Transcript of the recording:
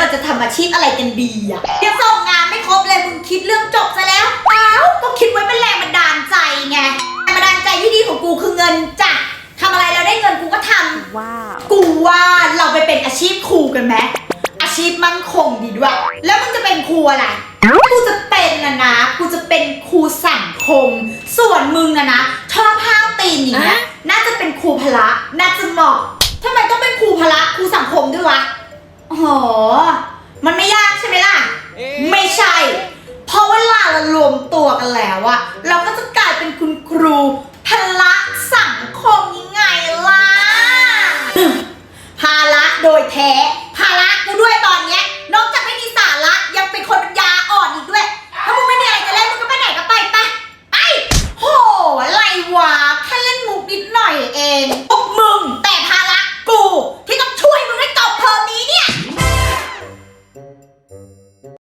เราจะทำอาชีพอะไรกันดีอะยังส่งงานไม่ครบเลยมึงคิดเรื่องจบซะแล้วอ้าวก็คิดไว้เป็นแรงบันดาลใจไงแรงบันดาลใจที่ดีของกูคือเงินจ้ะทำอะไรแล้วได้เงินกูก็ทำว้าวกูว่าเราไปเป็นอาชีพครูกันไหมอาชีพมั่นคงดีด้วยแล้วมึงจะเป็นครูอะไรกูจะเป็นนะกูจะเป็นครูสังคมส่วนมึงนะชอบห้าวตีนอย่างเงี้ยน่าจะเป็นครูพละน่าจะเหมาะทำไมต้องเป็นครูพละครูสังคมด้วยวะอ๋อมันไม่ยากใช่ไหมล่ะไม่ใช่เพราะเวลาเรารวมตัวกันแล้วอะเราก็จะกลายเป็นคุณครูพละสังคมยังไงล่ะภาระโดยแท้